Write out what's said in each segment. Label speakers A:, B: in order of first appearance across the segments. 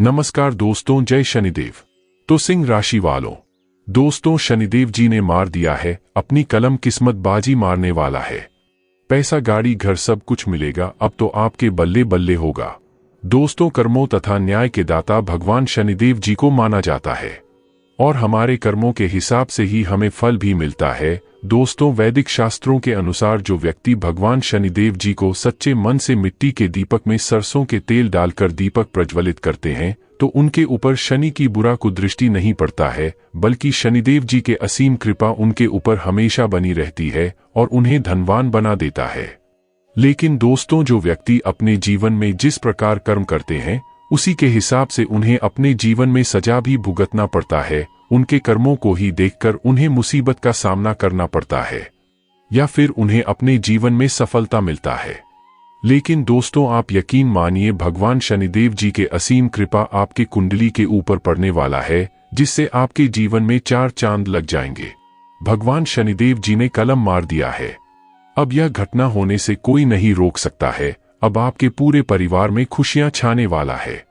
A: नमस्कार दोस्तों, जय शनिदेव। तो सिंह राशि वालों, दोस्तों शनिदेव जी ने मार दिया है अपनी कलम, किस्मत बाजी मारने वाला है। पैसा, गाड़ी, घर सब कुछ मिलेगा, अब तो आपके बल्ले बल्ले होगा। दोस्तों कर्मों तथा न्याय के दाता भगवान शनिदेव जी को माना जाता है और हमारे कर्मों के हिसाब से ही हमें फल भी मिलता है। दोस्तों वैदिक शास्त्रों के अनुसार जो व्यक्ति भगवान शनिदेव जी को सच्चे मन से मिट्टी के दीपक में सरसों के तेल डालकर दीपक प्रज्वलित करते हैं तो उनके ऊपर शनि की बुरा कुदृष्टि नहीं पड़ता है, बल्कि शनिदेव जी के असीम कृपा उनके ऊपर हमेशा बनी रहती है और उन्हें धनवान बना देता है। लेकिन दोस्तों जो व्यक्ति अपने जीवन में जिस प्रकार कर्म करते हैं उसी के हिसाब से उन्हें अपने जीवन में सजा भी भुगतना पड़ता है। उनके कर्मों को ही देखकर उन्हें मुसीबत का सामना करना पड़ता है या फिर उन्हें अपने जीवन में सफलता मिलता है। लेकिन दोस्तों आप यकीन मानिए, भगवान शनिदेव जी के असीम कृपा आपकी कुंडली के ऊपर पड़ने वाला है, जिससे आपके जीवन में चार चांद लग जाएंगे। भगवान शनिदेव जी ने कलम मार दिया है। अब यह घटना होने से कोई नहीं रोक सकता है। अब आपके पूरे परिवार में खुशियां छाने वाला है।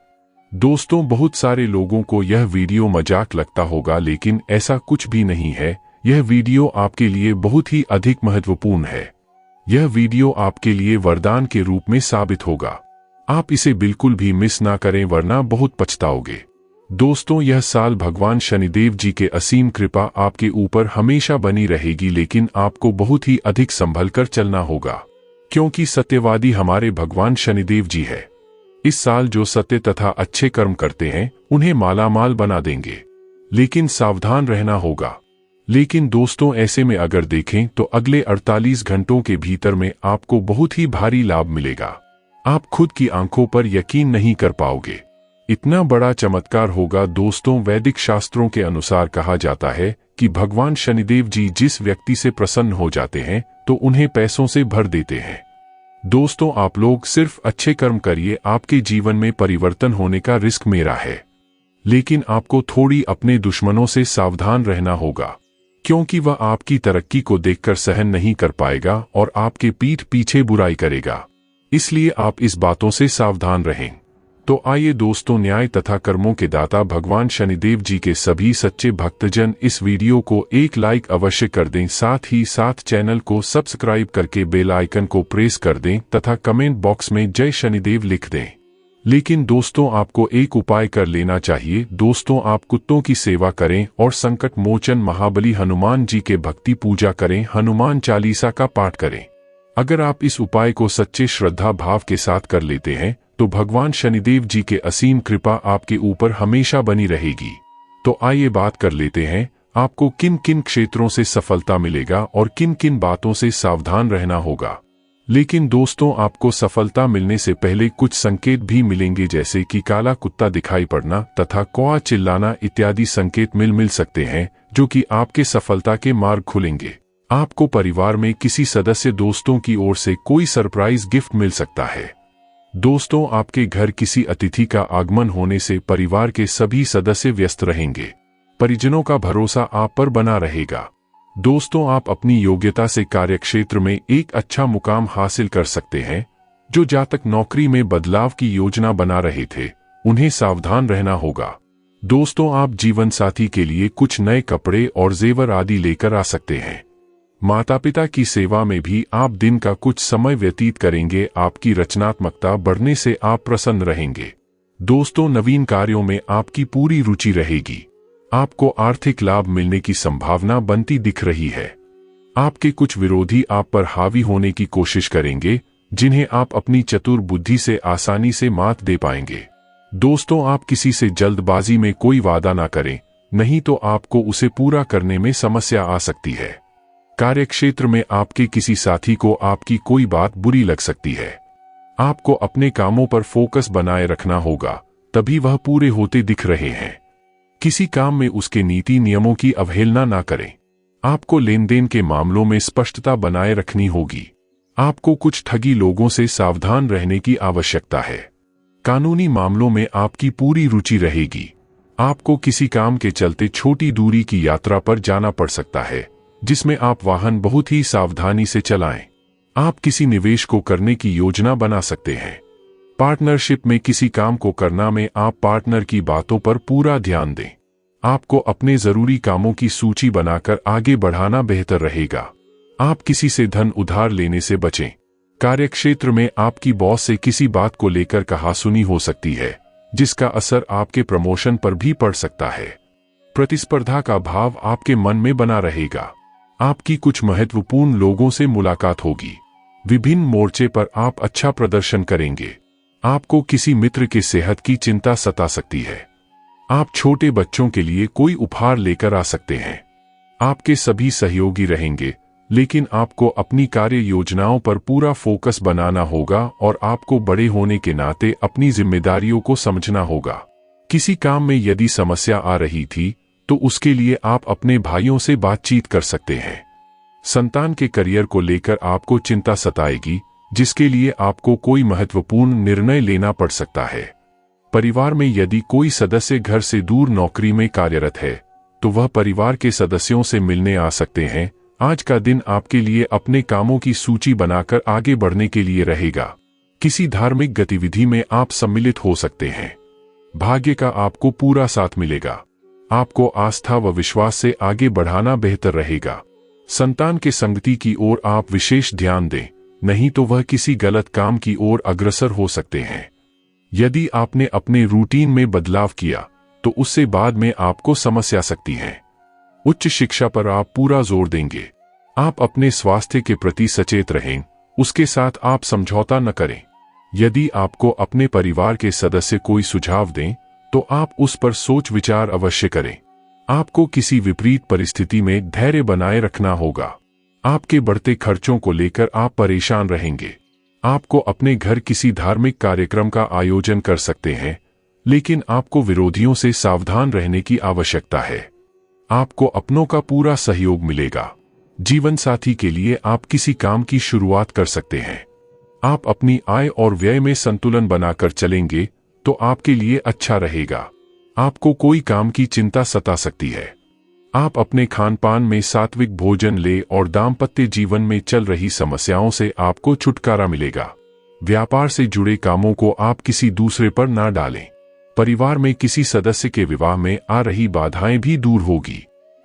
A: दोस्तों बहुत सारे लोगों को यह वीडियो मजाक लगता होगा, लेकिन ऐसा कुछ भी नहीं है। यह वीडियो आपके लिए बहुत ही अधिक महत्वपूर्ण है। यह वीडियो आपके लिए वरदान के रूप में साबित होगा। आप इसे बिल्कुल भी मिस ना करें, वरना बहुत पछताओगे। दोस्तों यह साल भगवान शनिदेव जी के असीम कृपा आपके ऊपर हमेशा बनी रहेगी, लेकिन आपको बहुत ही अधिक संभल कर चलना होगा, क्योंकि सत्यवादी हमारे भगवान शनिदेव जी है। इस साल जो सत्य तथा अच्छे कर्म करते हैं उन्हें मालामाल बना देंगे, लेकिन सावधान रहना होगा। लेकिन दोस्तों ऐसे में अगर देखें तो अगले 48 घंटों के भीतर में आपको बहुत ही भारी लाभ मिलेगा। आप खुद की आंखों पर यकीन नहीं कर पाओगे, इतना बड़ा चमत्कार होगा। दोस्तों वैदिक शास्त्रों के अनुसार कहा जाता है कि भगवान शनिदेव जी जिस व्यक्ति से प्रसन्न हो जाते हैं तो उन्हें पैसों से भर देते हैं। दोस्तों आप लोग सिर्फ अच्छे कर्म करिए, आपके जीवन में परिवर्तन होने का रिस्क मेरा है। लेकिन आपको थोड़ी अपने दुश्मनों से सावधान रहना होगा, क्योंकि वह आपकी तरक्की को देखकर सहन नहीं कर पाएगा और आपके पीठ पीछे बुराई करेगा। इसलिए आप इस बातों से सावधान रहें। तो आइए दोस्तों, न्याय तथा कर्मों के दाता भगवान शनिदेव जी के सभी सच्चे भक्तजन इस वीडियो को एक लाइक अवश्य कर दें, साथ ही साथ चैनल को सब्सक्राइब करके बेल आइकन को प्रेस कर दें तथा कमेंट बॉक्स में जय शनिदेव लिख दें। लेकिन दोस्तों आपको एक उपाय कर लेना चाहिए। दोस्तों आप कुत्तों की सेवा करें और संकट मोचन महाबली हनुमान जी के भक्ति पूजा करें, हनुमान चालीसा का पाठ करें। अगर आप इस उपाय को सच्चे श्रद्धा भाव के साथ कर लेते हैं तो भगवान शनिदेव जी के असीम कृपा आपके ऊपर हमेशा बनी रहेगी। तो आइए बात कर लेते हैं आपको किन किन क्षेत्रों से सफलता मिलेगा और किन किन बातों से सावधान रहना होगा। लेकिन दोस्तों आपको सफलता मिलने से पहले कुछ संकेत भी मिलेंगे, जैसे कि काला कुत्ता दिखाई पड़ना तथा कौआ चिल्लाना इत्यादि संकेत मिल सकते हैं, जो कि आपके सफलता के मार्ग खुलेंगे। आपको परिवार में किसी सदस्य दोस्तों की ओर से कोई सरप्राइज गिफ्ट मिल सकता है। दोस्तों आपके घर किसी अतिथि का आगमन होने से परिवार के सभी सदस्य व्यस्त रहेंगे। परिजनों का भरोसा आप पर बना रहेगा। दोस्तों आप अपनी योग्यता से कार्यक्षेत्र में एक अच्छा मुकाम हासिल कर सकते हैं। जो जातक नौकरी में बदलाव की योजना बना रहे थे उन्हें सावधान रहना होगा। दोस्तों आप जीवन साथी के लिए कुछ नए कपड़े और जेवर आदि लेकर आ सकते हैं। माता पिता की सेवा में भी आप दिन का कुछ समय व्यतीत करेंगे। आपकी रचनात्मकता बढ़ने से आप प्रसन्न रहेंगे। दोस्तों नवीन कार्यों में आपकी पूरी रुचि रहेगी। आपको आर्थिक लाभ मिलने की संभावना बनती दिख रही है। आपके कुछ विरोधी आप पर हावी होने की कोशिश करेंगे, जिन्हें आप अपनी चतुर बुद्धि से आसानी से मात दे पाएंगे। दोस्तों आप किसी से जल्दबाजी में कोई वादा ना करें, नहीं तो आपको उसे पूरा करने में समस्या आ सकती है। कार्यक्षेत्र में आपके किसी साथी को आपकी कोई बात बुरी लग सकती है। आपको अपने कामों पर फोकस बनाए रखना होगा, तभी वह पूरे होते दिख रहे हैं। किसी काम में उसके नीति नियमों की अवहेलना ना करें। आपको लेन देन के मामलों में स्पष्टता बनाए रखनी होगी। आपको कुछ ठगी लोगों से सावधान रहने की आवश्यकता है। कानूनी मामलों में आपकी पूरी रुचि रहेगी। आपको किसी काम के चलते छोटी दूरी की यात्रा पर जाना पड़ सकता है, जिसमें आप वाहन बहुत ही सावधानी से चलाएं। आप किसी निवेश को करने की योजना बना सकते हैं। पार्टनरशिप में किसी काम को करना में आप पार्टनर की बातों पर पूरा ध्यान दें। आपको अपने जरूरी कामों की सूची बनाकर आगे बढ़ाना बेहतर रहेगा। आप किसी से धन उधार लेने से बचें। कार्यक्षेत्र में आपकी बॉस से किसी बात को लेकर कहासुनी हो सकती है, जिसका असर आपके प्रमोशन पर भी पड़ सकता है। प्रतिस्पर्धा का भाव आपके मन में बना रहेगा। आपकी कुछ महत्वपूर्ण लोगों से मुलाकात होगी। विभिन्न मोर्चे पर आप अच्छा प्रदर्शन करेंगे। आपको किसी मित्र की सेहत की चिंता सता सकती है। आप छोटे बच्चों के लिए कोई उपहार लेकर आ सकते हैं। आपके सभी सहयोगी रहेंगे, लेकिन आपको अपनी कार्य योजनाओं पर पूरा फोकस बनाना होगा और आपको बड़े होने के नाते अपनी जिम्मेदारियों को समझना होगा। किसी काम में यदि समस्या आ रही थी तो उसके लिए आप अपने भाइयों से बातचीत कर सकते हैं। संतान के करियर को लेकर आपको चिंता सताएगी, जिसके लिए आपको कोई महत्वपूर्ण निर्णय लेना पड़ सकता है। परिवार में यदि कोई सदस्य घर से दूर नौकरी में कार्यरत है तो वह परिवार के सदस्यों से मिलने आ सकते हैं। आज का दिन आपके लिए अपने कामों की सूची बनाकर आगे बढ़ने के लिए रहेगा। किसी धार्मिक गतिविधि में आप सम्मिलित हो सकते हैं। भाग्य का आपको पूरा साथ मिलेगा। आपको आस्था व विश्वास से आगे बढ़ाना बेहतर रहेगा। संतान के संगति की ओर आप विशेष ध्यान दें, नहीं तो वह किसी गलत काम की ओर अग्रसर हो सकते हैं। यदि आपने अपने रूटीन में बदलाव किया तो उससे बाद में आपको समस्या सकती है। उच्च शिक्षा पर आप पूरा जोर देंगे। आप अपने स्वास्थ्य के प्रति सचेत रहें, उसके साथ आप समझौता न करें। यदि आपको अपने परिवार के सदस्य कोई सुझाव दें तो आप उस पर सोच विचार अवश्य करें। आपको किसी विपरीत परिस्थिति में धैर्य बनाए रखना होगा। आपके बढ़ते खर्चों को लेकर आप परेशान रहेंगे। आपको अपने घर किसी धार्मिक कार्यक्रम का आयोजन कर सकते हैं, लेकिन आपको विरोधियों से सावधान रहने की आवश्यकता है। आपको अपनों का पूरा सहयोग मिलेगा। जीवन साथी के लिए आप किसी काम की शुरुआत कर सकते हैं। आप अपनी आय और व्यय में संतुलन बनाकर चलेंगे तो आपके लिए अच्छा रहेगा। आपको कोई काम की चिंता सता सकती है। आप अपने खानपान में सात्विक भोजन ले और दाम्पत्य जीवन में चल रही समस्याओं से आपको छुटकारा मिलेगा। व्यापार से जुड़े कामों को आप किसी दूसरे पर ना डालें। परिवार में किसी सदस्य के विवाह में आ रही बाधाएं भी दूर होगी।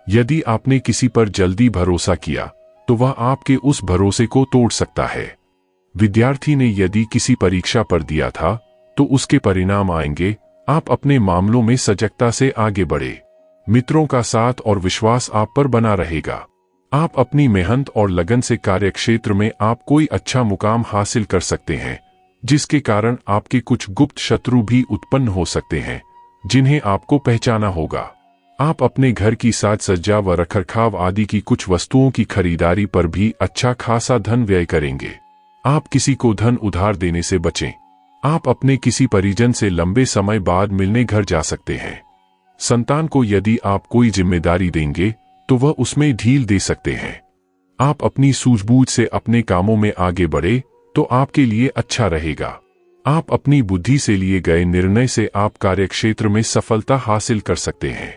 A: यदि आपने किसी पर जल्दी भरोसा किया तो वह आपके उस भरोसे को तोड़ सकता है। विद्यार्थी ने यदि किसी परीक्षा पर दिया था तो उसके परिणाम आएंगे। आप अपने मामलों में सजगता से आगे बढ़े। मित्रों का साथ और विश्वास आप पर बना रहेगा। आप अपनी मेहनत और लगन से कार्यक्षेत्र में आप कोई अच्छा मुकाम हासिल कर सकते हैं, जिसके कारण आपके कुछ गुप्त शत्रु भी उत्पन्न हो सकते हैं, जिन्हें आपको पहचाना होगा। आप अपने घर की साज सज्जा व रखरखाव आदि की कुछ वस्तुओं की खरीदारी पर भी अच्छा खासा धन व्यय करेंगे। आप किसी को धन उधार देने से बचें। आप अपने किसी परिजन से लंबे समय बाद मिलने घर जा सकते हैं। संतान को यदि आप कोई जिम्मेदारी देंगे तो वह उसमें ढील दे सकते हैं। आप अपनी सूझबूझ से अपने कामों में आगे बढ़े तो आपके लिए अच्छा रहेगा। आप अपनी बुद्धि से लिए गए निर्णय से आप कार्यक्षेत्र में सफलता हासिल कर सकते हैं।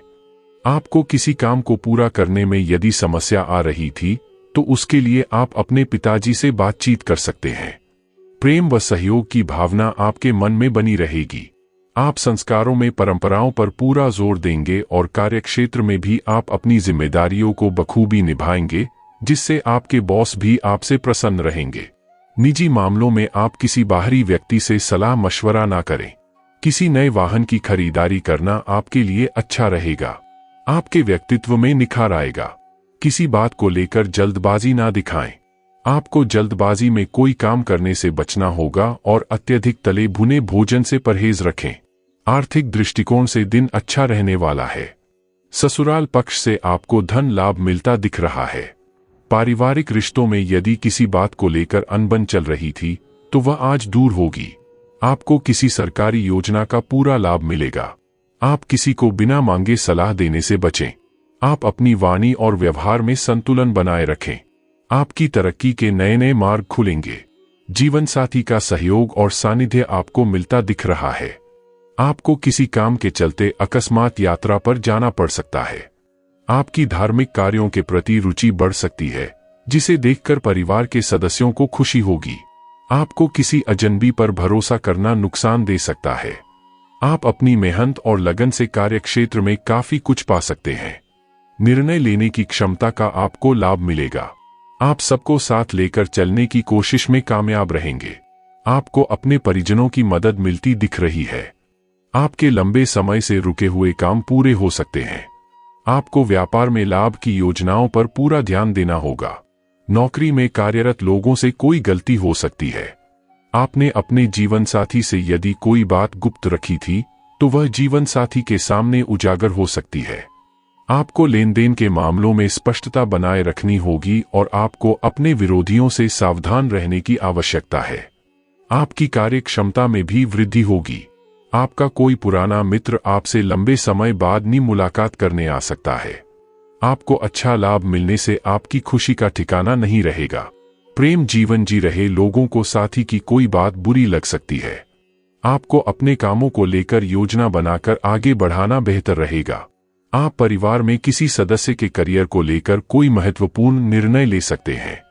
A: आपको किसी काम को पूरा करने में यदि समस्या आ रही थी तो उसके लिए आप अपने पिताजी से बातचीत कर सकते हैं। प्रेम व सहयोग की भावना आपके मन में बनी रहेगी। आप संस्कारों में परंपराओं पर पूरा जोर देंगे और कार्यक्षेत्र में भी आप अपनी जिम्मेदारियों को बखूबी निभाएंगे, जिससे आपके बॉस भी आपसे प्रसन्न रहेंगे। निजी मामलों में आप किसी बाहरी व्यक्ति से सलाह मशवरा ना करें। किसी नए वाहन की खरीदारी करना आपके लिए अच्छा रहेगा। आपके व्यक्तित्व में निखार आएगा। किसी बात को लेकर जल्दबाजी ना दिखाएं। आपको जल्दबाजी में कोई काम करने से बचना होगा और अत्यधिक तले भुने भोजन से परहेज रखें। आर्थिक दृष्टिकोण से दिन अच्छा रहने वाला है। ससुराल पक्ष से आपको धन लाभ मिलता दिख रहा है। पारिवारिक रिश्तों में यदि किसी बात को लेकर अनबन चल रही थी तो वह आज दूर होगी। आपको किसी सरकारी योजना का पूरा लाभ मिलेगा। आप किसी को बिना मांगे सलाह देने से बचें। आप अपनी वाणी और व्यवहार में संतुलन बनाए रखें। आपकी तरक्की के नए नए मार्ग खुलेंगे। जीवन साथी का सहयोग और सानिध्य आपको मिलता दिख रहा है। आपको किसी काम के चलते अकस्मात यात्रा पर जाना पड़ सकता है। आपकी धार्मिक कार्यों के प्रति रुचि बढ़ सकती है, जिसे देखकर परिवार के सदस्यों को खुशी होगी। आपको किसी अजनबी पर भरोसा करना नुकसान दे सकता है। आप अपनी मेहनत और लगन से कार्यक्षेत्र में काफी कुछ पा सकते हैं। निर्णय लेने की क्षमता का आपको लाभ मिलेगा। आप सबको साथ लेकर चलने की कोशिश में कामयाब रहेंगे। आपको अपने परिजनों की मदद मिलती दिख रही है। आपके लंबे समय से रुके हुए काम पूरे हो सकते हैं। आपको व्यापार में लाभ की योजनाओं पर पूरा ध्यान देना होगा। नौकरी में कार्यरत लोगों से कोई गलती हो सकती है। आपने अपने जीवन साथी से यदि कोई बात गुप्त रखी थी तो वह जीवन साथी के सामने उजागर हो सकती है। आपको लेन देन के मामलों में स्पष्टता बनाए रखनी होगी और आपको अपने विरोधियों से सावधान रहने की आवश्यकता है। आपकी कार्य क्षमता में भी वृद्धि होगी। आपका कोई पुराना मित्र आपसे लंबे समय बाद मुलाकात करने आ सकता है। आपको अच्छा लाभ मिलने से आपकी खुशी का ठिकाना नहीं रहेगा। प्रेम जीवन जी रहे लोगों को साथी की कोई बात बुरी लग सकती है। आपको अपने कामों को लेकर योजना बनाकर आगे बढ़ाना बेहतर रहेगा। आप परिवार में किसी सदस्य के करियर को लेकर कोई महत्वपूर्ण निर्णय ले सकते हैं।